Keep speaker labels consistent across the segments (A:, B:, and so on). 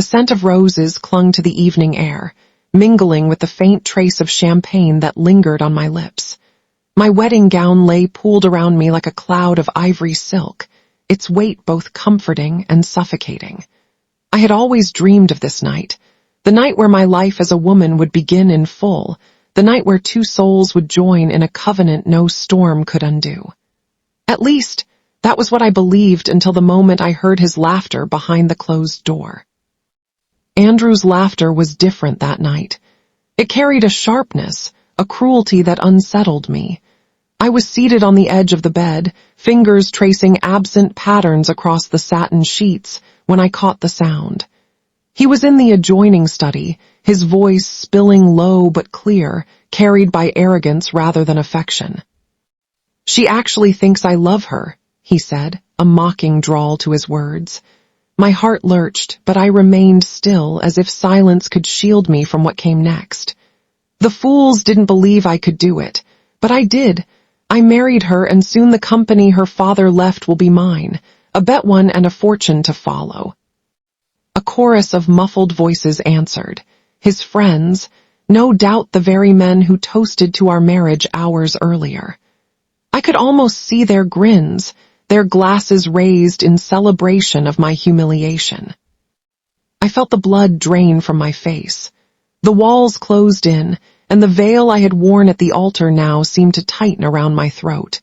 A: The scent of roses clung to the evening air, mingling with the faint trace of champagne that lingered on my lips. My wedding gown lay pooled around me like a cloud of ivory silk, its weight both comforting and suffocating. I had always dreamed of this night, the night where my life as a woman would begin in full, the night where two souls would join in a covenant no storm could undo. At least, that was what I believed until the moment I heard his laughter behind the closed door. Andrew's laughter was different that night. It carried a sharpness, a cruelty that unsettled me. I was seated on the edge of the bed, fingers tracing absent patterns across the satin sheets, when I caught the sound. He was in the adjoining study, his voice spilling low but clear, carried by arrogance rather than affection. "She actually thinks I love her," he said, a mocking drawl to his words. My heart lurched, but I remained still, as if silence could shield me from what came next. The fools didn't believe I could do it, but I did. I married her, and soon the company her father left will be mine, a bet one and a fortune to follow. A chorus of muffled voices answered. His friends, no doubt the very men who toasted to our marriage hours earlier. I could almost see their grins, their glasses raised in celebration of my humiliation. I felt the blood drain from my face. The walls closed in, and the veil I had worn at the altar now seemed to tighten around my throat.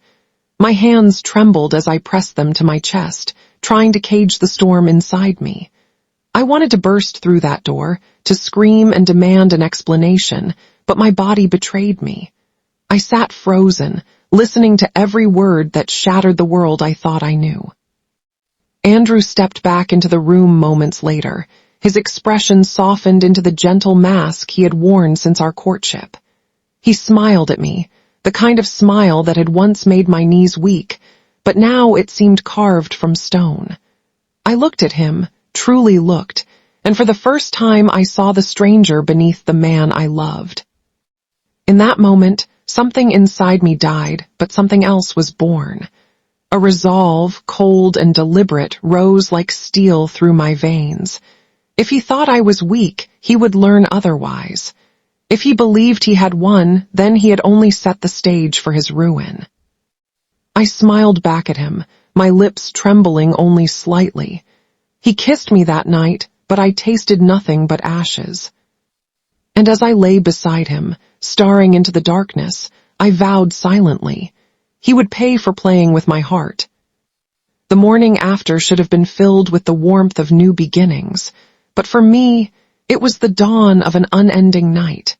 A: My hands trembled as I pressed them to my chest, trying to cage the storm inside me. I wanted to burst through that door, to scream and demand an explanation, but my body betrayed me. I sat frozen, listening to every word that shattered the world I thought I knew. Andrew stepped back into the room moments later, his expression softened into the gentle mask he had worn since our courtship. He smiled at me, the kind of smile that had once made my knees weak, but now it seemed carved from stone. I looked at him, truly looked, and for the first time I saw the stranger beneath the man I loved. In that moment, something inside me died, but something else was born. A resolve, cold and deliberate, rose like steel through my veins. If he thought I was weak, he would learn otherwise. If he believed he had won, then he had only set the stage for his ruin. I smiled back at him, my lips trembling only slightly. He kissed me that night, but I tasted nothing but ashes. And as I lay beside him, staring into the darkness, I vowed silently, he would pay for playing with my heart. The morning after should have been filled with the warmth of new beginnings, but for me, it was the dawn of an unending night.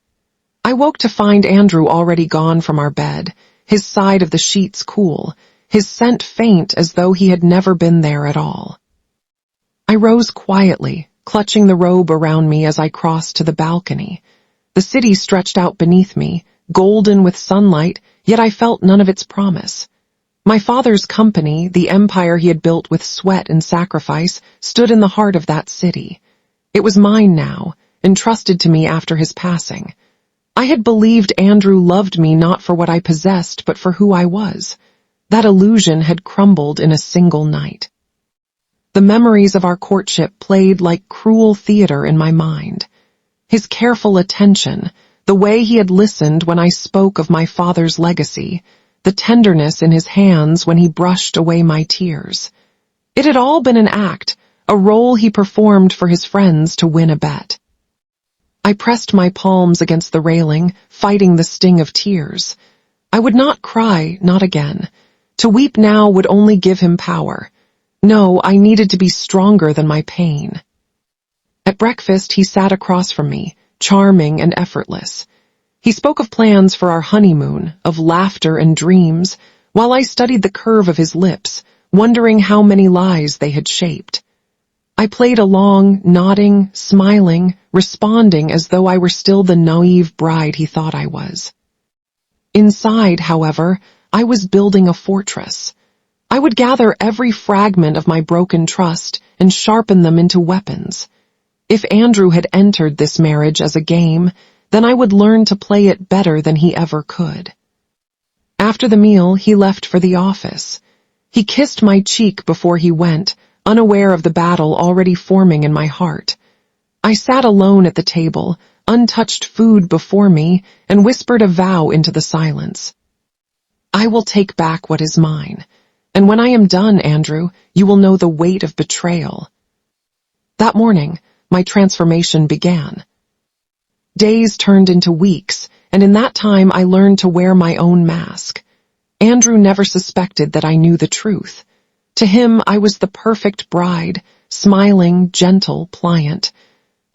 A: I woke to find Andrew already gone from our bed, his side of the sheets cool, his scent faint as though he had never been there at all. I rose quietly, clutching the robe around me as I crossed to the balcony. The city stretched out beneath me, golden with sunlight, yet I felt none of its promise. My father's company, the empire he had built with sweat and sacrifice, stood in the heart of that city. It was mine now, entrusted to me after his passing. I had believed Andrew loved me not for what I possessed, but for who I was. That illusion had crumbled in a single night. The memories of our courtship played like cruel theater in my mind. His careful attention, the way he had listened when I spoke of my father's legacy, the tenderness in his hands when he brushed away my tears. It had all been an act, a role he performed for his friends to win a bet. I pressed my palms against the railing, fighting the sting of tears. I would not cry, not again. To weep now would only give him power. No, I needed to be stronger than my pain. At breakfast, he sat across from me, charming and effortless. He spoke of plans for our honeymoon, of laughter and dreams, while I studied the curve of his lips, wondering how many lies they had shaped. I played along, nodding, smiling, responding as though I were still the naive bride he thought I was. Inside, however, I was building a fortress. I would gather every fragment of my broken trust and sharpen them into weapons. If Andrew had entered this marriage as a game, then I would learn to play it better than he ever could. After the meal, he left for the office. He kissed my cheek before he went, unaware of the battle already forming in my heart. I sat alone at the table, untouched food before me, and whispered a vow into the silence. I will take back what is mine, and when I am done, Andrew, you will know the weight of betrayal. That morning, my transformation began. Days turned into weeks, and in that time I learned to wear my own mask. Andrew never suspected that I knew the truth. To him, I was the perfect bride, smiling, gentle, pliant.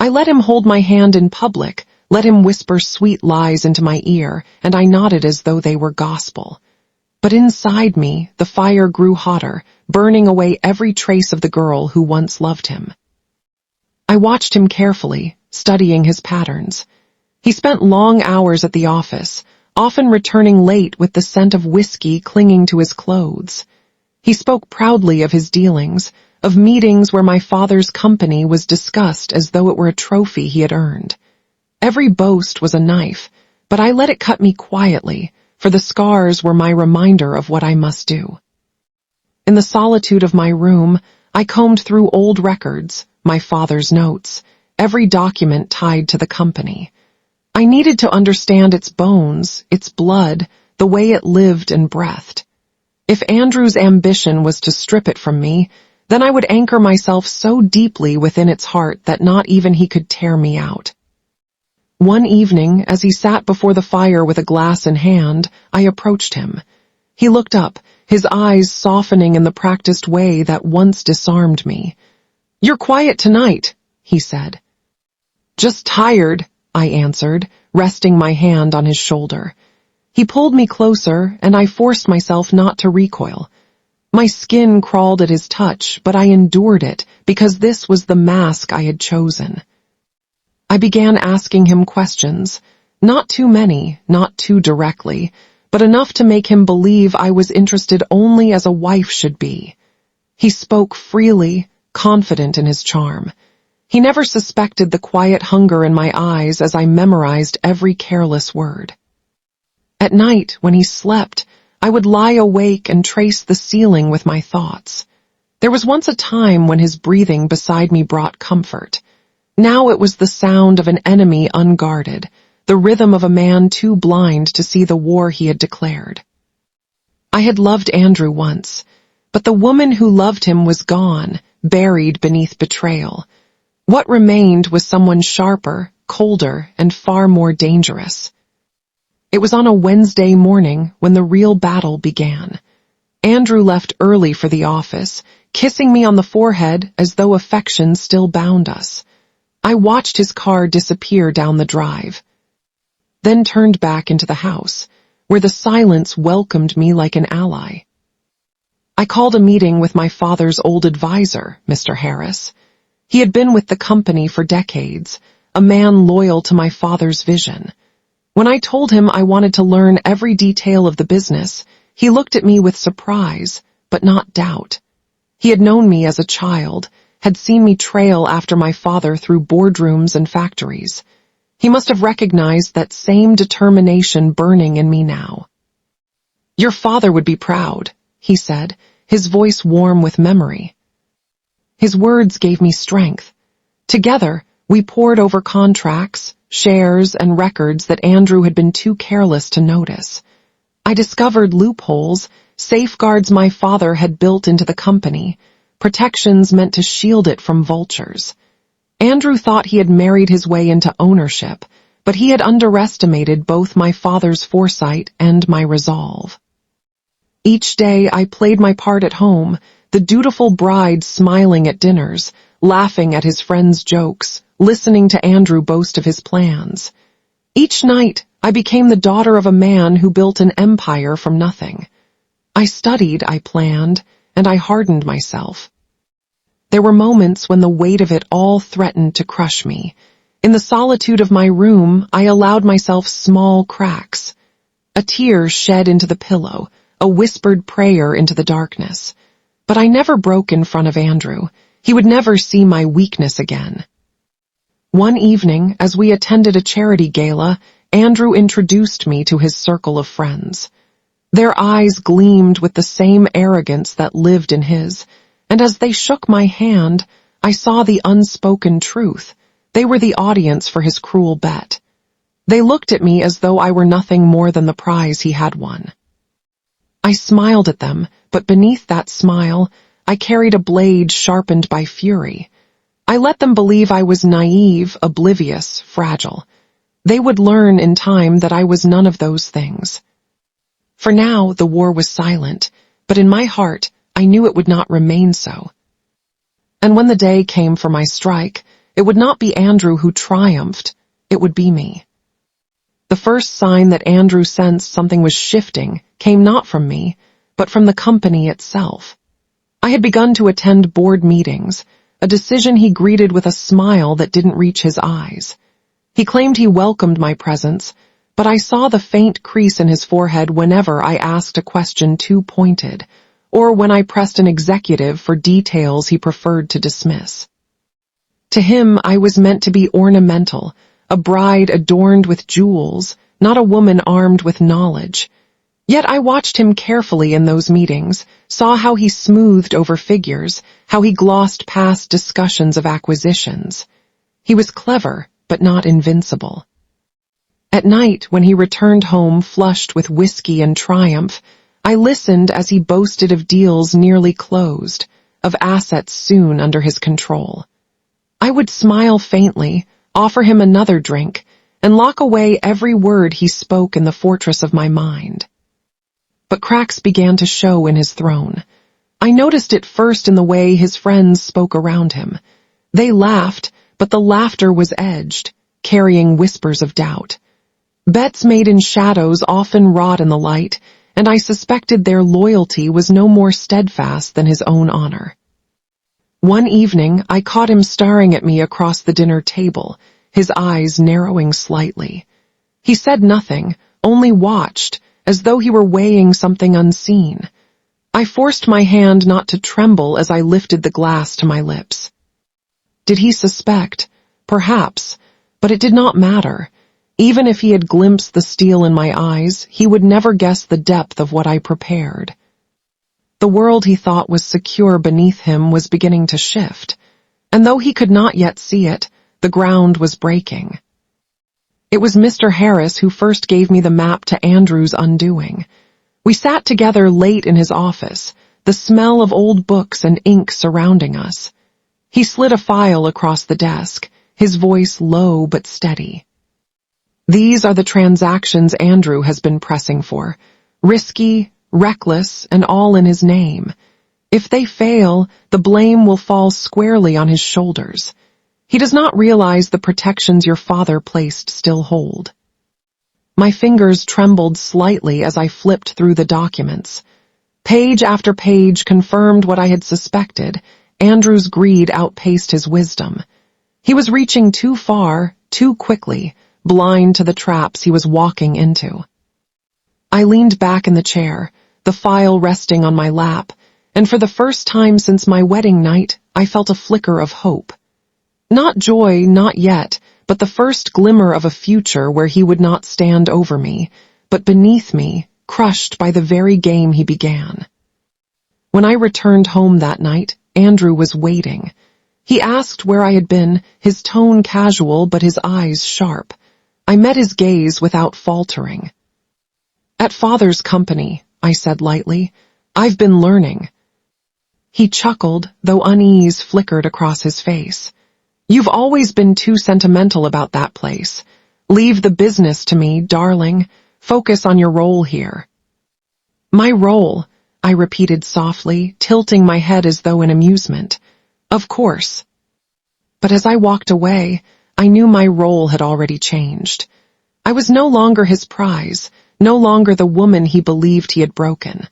A: I let him hold my hand in public, let him whisper sweet lies into my ear, and I nodded as though they were gospel. But inside me, the fire grew hotter, burning away every trace of the girl who once loved him. I watched him carefully, studying his patterns. He spent long hours at the office, often returning late with the scent of whiskey clinging to his clothes. He spoke proudly of his dealings, of meetings where my father's company was discussed as though it were a trophy he had earned. Every boast was a knife, but I let it cut me quietly, for the scars were my reminder of what I must do. In the solitude of my room, I combed through old records, my father's notes, every document tied to the company. I needed to understand its bones, its blood, the way it lived and breathed. If Andrew's ambition was to strip it from me, then I would anchor myself so deeply within its heart that not even he could tear me out. One evening, as he sat before the fire with a glass in hand, I approached him. He looked up, his eyes softening in the practiced way that once disarmed me. "You're quiet tonight," he said. "Just tired," I answered, resting my hand on his shoulder. He pulled me closer, and I forced myself not to recoil. My skin crawled at his touch, but I endured it because this was the mask I had chosen. I began asking him questions, not too many, not too directly, but enough to make him believe I was interested only as a wife should be. He spoke freely, confident in his charm. He never suspected the quiet hunger in my eyes as I memorized every careless word. At night, when he slept, I would lie awake and trace the ceiling with my thoughts. There was once a time when his breathing beside me brought comfort. Now it was the sound of an enemy unguarded, the rhythm of a man too blind to see the war he had declared. I had loved Andrew once, but the woman who loved him was gone, buried beneath betrayal. What remained was someone sharper, colder, and far more dangerous. It was on a Wednesday morning when the real battle began. Andrew left early for the office, kissing me on the forehead as though affection still bound us. I watched his car disappear down the drive, then turned back into the house, where the silence welcomed me like an ally. I called a meeting with my father's old advisor, Mr. Harris. He had been with the company for decades, a man loyal to my father's vision. When I told him I wanted to learn every detail of the business, he looked at me with surprise, but not doubt. He had known me as a child, had seen me trail after my father through boardrooms and factories. He must have recognized that same determination burning in me now. "Your father would be proud," he said, his voice warm with memory. His words gave me strength. Together, we pored over contracts, shares, and records that Andrew had been too careless to notice. I discovered loopholes, safeguards my father had built into the company, protections meant to shield it from vultures. Andrew thought he had married his way into ownership, but he had underestimated both my father's foresight and my resolve. Each day I played my part at home, the dutiful bride smiling at dinners, laughing at his friends' jokes, listening to Andrew boast of his plans. Each night I became the daughter of a man who built an empire from nothing. I studied, I planned, and I hardened myself. There were moments when the weight of it all threatened to crush me. In the solitude of my room, I allowed myself small cracks. A tear shed into the pillow, a whispered prayer into the darkness. But I never broke in front of Andrew. He would never see my weakness again. One evening, as we attended a charity gala, Andrew introduced me to his circle of friends. Their eyes gleamed with the same arrogance that lived in his, and as they shook my hand, I saw the unspoken truth. They were the audience for his cruel bet. They looked at me as though I were nothing more than the prize he had won. I smiled at them, but beneath that smile, I carried a blade sharpened by fury. I let them believe I was naive, oblivious, fragile. They would learn in time that I was none of those things. For now, the war was silent, but in my heart, I knew it would not remain so. And when the day came for my strike, it would not be Andrew who triumphed, it would be me. The first sign that Andrew sensed something was shifting came not from me, but from the company itself. I had begun to attend board meetings, a decision he greeted with a smile that didn't reach his eyes. He claimed he welcomed my presence, but I saw the faint crease in his forehead whenever I asked a question too pointed, or when I pressed an executive for details he preferred to dismiss. To him, I was meant to be ornamental, a bride adorned with jewels, not a woman armed with knowledge. Yet I watched him carefully in those meetings, saw how he smoothed over figures, how he glossed past discussions of acquisitions. He was clever, but not invincible. At night, when he returned home flushed with whiskey and triumph, I listened as he boasted of deals nearly closed, of assets soon under his control. I would smile faintly, offer him another drink, and lock away every word he spoke in the fortress of my mind. But cracks began to show in his throne. I noticed it first in the way his friends spoke around him. They laughed, but the laughter was edged, carrying whispers of doubt. Bets made in shadows often wrought in the light, and I suspected their loyalty was no more steadfast than his own honor. One evening, I caught him staring at me across the dinner table, his eyes narrowing slightly. He said nothing, only watched, as though he were weighing something unseen. I forced my hand not to tremble as I lifted the glass to my lips. Did he suspect? Perhaps, but it did not matter. Even if he had glimpsed the steel in my eyes, he would never guess the depth of what I prepared. The world he thought was secure beneath him was beginning to shift, and though he could not yet see it, the ground was breaking. It was Mr. Harris who first gave me the map to Andrew's undoing. We sat together late in his office, the smell of old books and ink surrounding us. He slid a file across the desk, his voice low but steady. These are the transactions Andrew has been pressing for. Risky, reckless, and all in his name. If they fail, the blame will fall squarely on his shoulders. He does not realize the protections your father placed still hold. My fingers trembled slightly as I flipped through the documents. Page after page confirmed what I had suspected. Andrew's greed outpaced his wisdom. He was reaching too far, too quickly, blind to the traps he was walking into. I leaned back in the chair, the file resting on my lap, and for the first time since my wedding night, I felt a flicker of hope. Not joy, not yet, but the first glimmer of a future where he would not stand over me, but beneath me, crushed by the very game he began. When I returned home that night, Andrew was waiting. He asked where I had been, his tone casual but his eyes sharp. I met his gaze without faltering. At Father's company, I said lightly. I've been learning. He chuckled, though unease flickered across his face. You've always been too sentimental about that place. Leave the business to me, darling. Focus on your role here. My role, I repeated softly, tilting my head as though in amusement. Of course. But as I walked away, I knew my role had already changed. I was no longer his prize, no longer the woman he believed he had broken.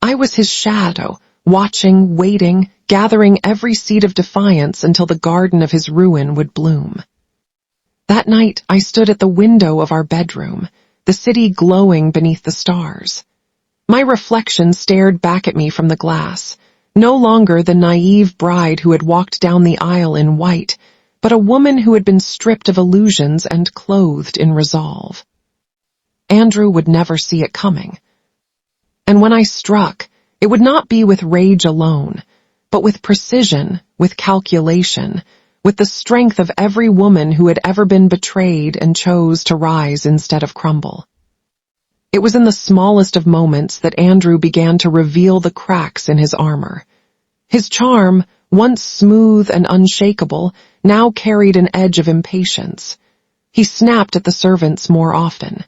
A: I was his shadow, watching, waiting, gathering every seed of defiance until the garden of his ruin would bloom. That night, I stood at the window of our bedroom, the city glowing beneath the stars. My reflection stared back at me from the glass, no longer the naive bride who had walked down the aisle in white, but a woman who had been stripped of illusions and clothed in resolve. Andrew would never see it coming. And when I struck, it would not be with rage alone, but with precision, with calculation, with the strength of every woman who had ever been betrayed and chose to rise instead of crumble. It was in the smallest of moments that Andrew began to reveal the cracks in his armor. His charm, once smooth and unshakable, now carried an edge of impatience. He snapped at the servants more often.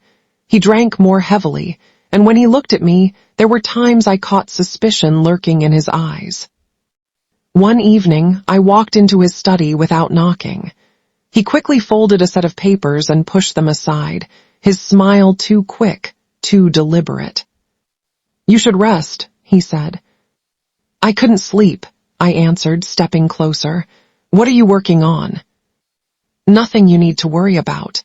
A: He drank more heavily, and when he looked at me, there were times I caught suspicion lurking in his eyes. One evening, I walked into his study without knocking. He quickly folded a set of papers and pushed them aside, his smile too quick, too deliberate. "You should rest," he said. "I couldn't sleep," I answered, stepping closer. "What are you working on?" "Nothing you need to worry about."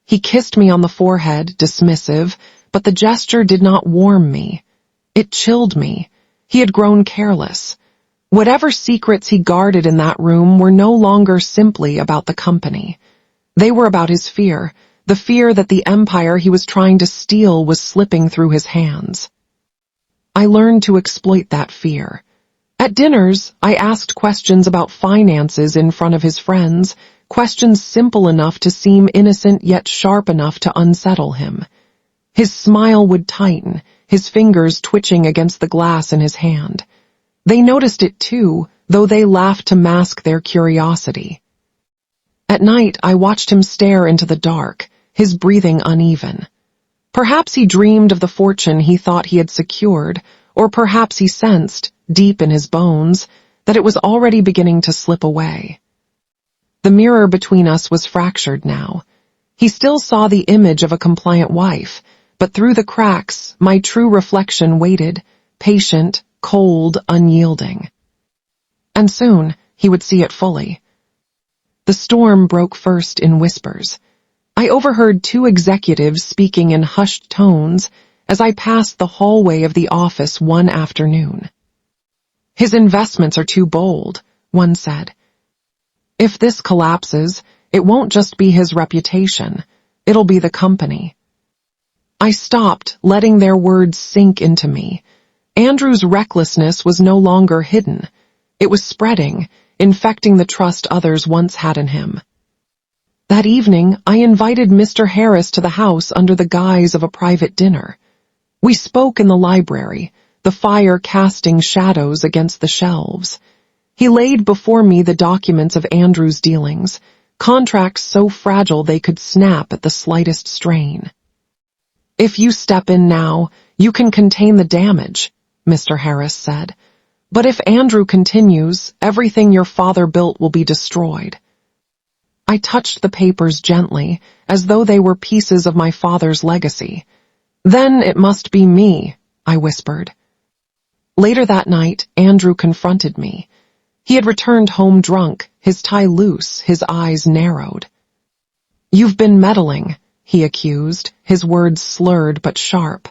A: He kissed me on the forehead, dismissive, but the gesture did not warm me. It chilled me. He had grown careless. Whatever secrets he guarded in that room were no longer simply about the company. They were about his fear, the fear that the empire he was trying to steal was slipping through his hands. I learned to exploit that fear. At dinners, I asked questions about finances in front of his friends, questions simple enough to seem innocent yet sharp enough to unsettle him. His smile would tighten, his fingers twitching against the glass in his hand. They noticed it too, though they laughed to mask their curiosity. At night, I watched him stare into the dark, his breathing uneven. Perhaps he dreamed of the fortune he thought he had secured, or perhaps he sensed, deep in his bones, that it was already beginning to slip away. The mirror between us was fractured now. He still saw the image of a compliant wife, but through the cracks, my true reflection waited, patient, cold, unyielding. And soon, he would see it fully. The storm broke first in whispers. I overheard two executives speaking in hushed tones as I passed the hallway of the office one afternoon. "His investments are too bold," one said. "If this collapses, it won't just be his reputation, it'll be the company." I stopped, letting their words sink into me. Andrew's recklessness was no longer hidden. It was spreading, infecting the trust others once had in him. That evening, I invited Mr. Harris to the house under the guise of a private dinner. We spoke in the library, the fire casting shadows against the shelves. He laid before me the documents of Andrew's dealings, contracts so fragile they could snap at the slightest strain. "If you step in now, you can contain the damage," Mr. Harris said. "But if Andrew continues, everything your father built will be destroyed." I touched the papers gently, as though they were pieces of my father's legacy. "Then it must be me," I whispered. Later that night, Andrew confronted me. He had returned home drunk, his tie loose, his eyes narrowed. "You've been meddling," he accused, his words slurred but sharp.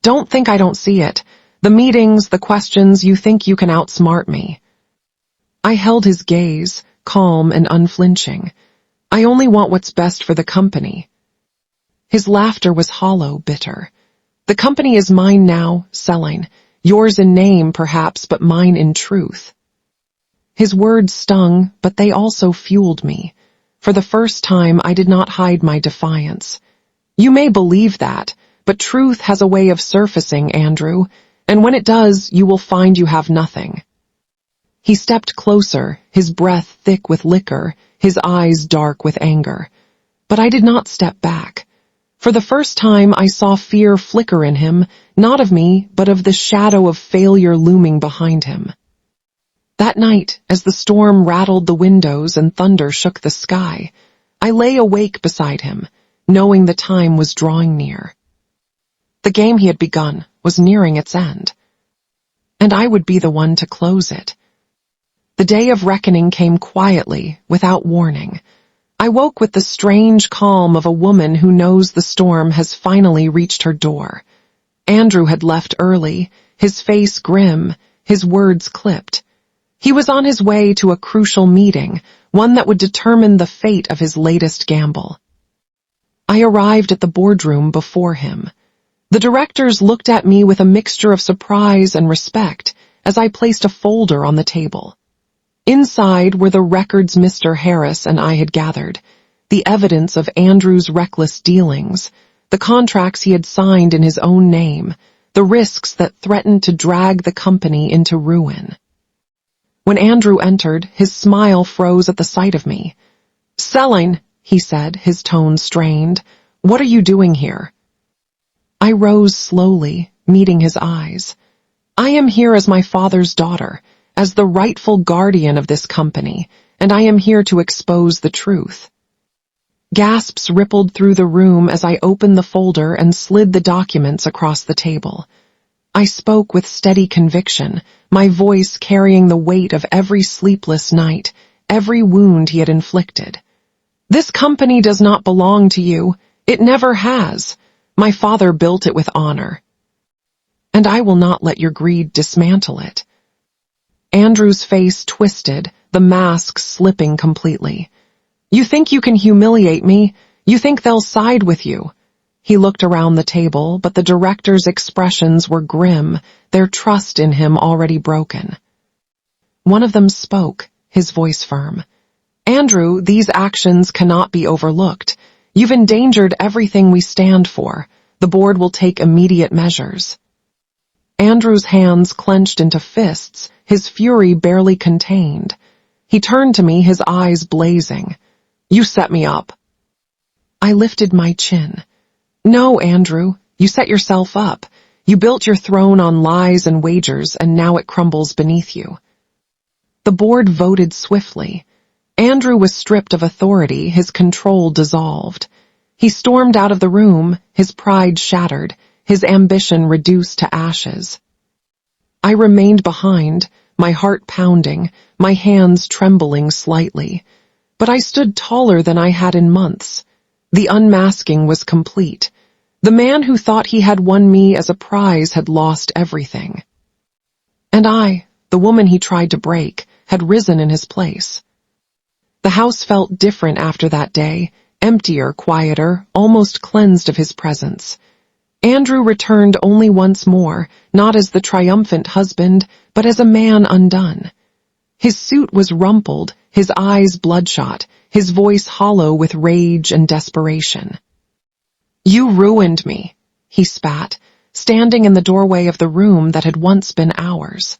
A: "Don't think I don't see it. The meetings, the questions, you think you can outsmart me." I held his gaze, calm and unflinching. "I only want what's best for the company." His laughter was hollow, bitter. "The company is mine now, Celine. Yours in name, perhaps, but mine in truth." His words stung, but they also fueled me. For the first time, I did not hide my defiance. "You may believe that, but truth has a way of surfacing, Andrew, and when it does, you will find you have nothing." He stepped closer, his breath thick with liquor, his eyes dark with anger. But I did not step back. For the first time, I saw fear flicker in him, not of me, but of the shadow of failure looming behind him. That night, as the storm rattled the windows and thunder shook the sky, I lay awake beside him, knowing the time was drawing near. The game he had begun was nearing its end, and I would be the one to close it. The day of reckoning came quietly, without warning. I woke with the strange calm of a woman who knows the storm has finally reached her door. Andrew had left early, his face grim, his words clipped. He was on his way to a crucial meeting, one that would determine the fate of his latest gamble. I arrived at the boardroom before him. The directors looked at me with a mixture of surprise and respect as I placed a folder on the table. Inside were the records Mr. Harris and I had gathered, the evidence of Andrew's reckless dealings, the contracts he had signed in his own name, the risks that threatened to drag the company into ruin. When Andrew entered, his smile froze at the sight of me. "Celine," he said, his tone strained, "what are you doing here?" I rose slowly, meeting his eyes. "I am here as my father's daughter, as the rightful guardian of this company, and I am here to expose the truth." Gasps rippled through the room as I opened the folder and slid the documents across the table. I spoke with steady conviction, my voice carrying the weight of every sleepless night, every wound he had inflicted. "This company does not belong to you. It never has. My father built it with honor. And I will not let your greed dismantle it." Andrew's face twisted, the mask slipping completely. "You think you can humiliate me? You think they'll side with you?" He looked around the table, but the directors' expressions were grim, their trust in him already broken. One of them spoke, his voice firm. "Andrew, these actions cannot be overlooked. You've endangered everything we stand for. The board will take immediate measures." Andrew's hands clenched into fists, his fury barely contained. He turned to me, his eyes blazing. "You set me up." I lifted my chin. "No, Andrew, you set yourself up. You built your throne on lies and wagers, and now it crumbles beneath you." The board voted swiftly. Andrew was stripped of authority, his control dissolved. He stormed out of the room, his pride shattered, his ambition reduced to ashes. I remained behind, my heart pounding, my hands trembling slightly. But I stood taller than I had in months. The unmasking was complete. The man who thought he had won me as a prize had lost everything. And I, the woman he tried to break, had risen in his place. The house felt different after that day, emptier, quieter, almost cleansed of his presence. Andrew returned only once more, not as the triumphant husband, but as a man undone. His suit was rumpled, his eyes bloodshot, his voice hollow with rage and desperation. "You ruined me," he spat, standing in the doorway of the room that had once been ours.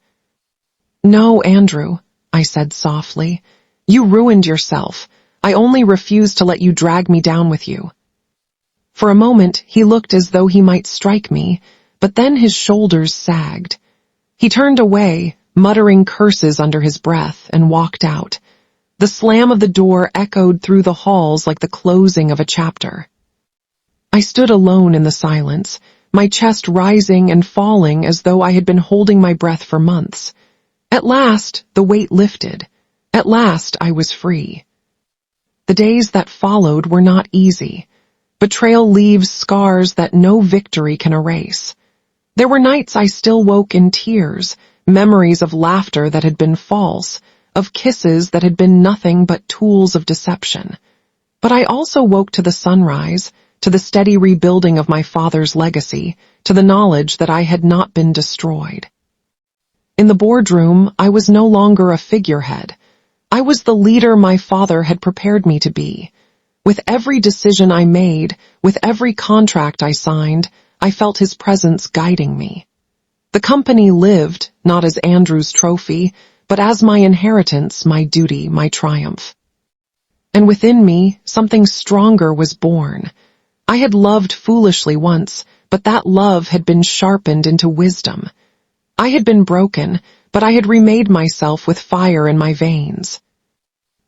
A: "No, Andrew," I said softly. "You ruined yourself. I only refuse to let you drag me down with you." For a moment, he looked as though he might strike me, but then his shoulders sagged. He turned away, muttering curses under his breath, and walked out. The slam of the door echoed through the halls like the closing of a chapter. I stood alone in the silence, my chest rising and falling as though I had been holding my breath for months. At last, the weight lifted. At last, I was free. The days that followed were not easy. Betrayal leaves scars that no victory can erase. There were nights I still woke in tears, memories of laughter that had been false, of kisses that had been nothing but tools of deception. But I also woke to the sunrise, to the steady rebuilding of my father's legacy, to the knowledge that I had not been destroyed. In the boardroom, I was no longer a figurehead. I was the leader my father had prepared me to be. With every decision I made, with every contract I signed, I felt his presence guiding me. The company lived, not as Andrew's trophy, but as my inheritance, my duty, my triumph. And within me, something stronger was born. I had loved foolishly once, but that love had been sharpened into wisdom. I had been broken, but I had remade myself with fire in my veins.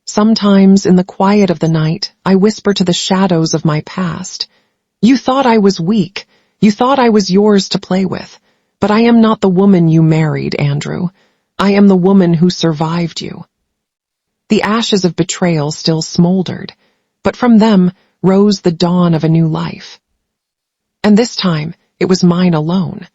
A: Sometimes, in the quiet of the night, I whisper to the shadows of my past, "You thought I was weak. You thought I was yours to play with. But I am not the woman you married, Andrew. I am the woman who survived you." The ashes of betrayal still smoldered, but from them rose the dawn of a new life. And this time, it was mine alone.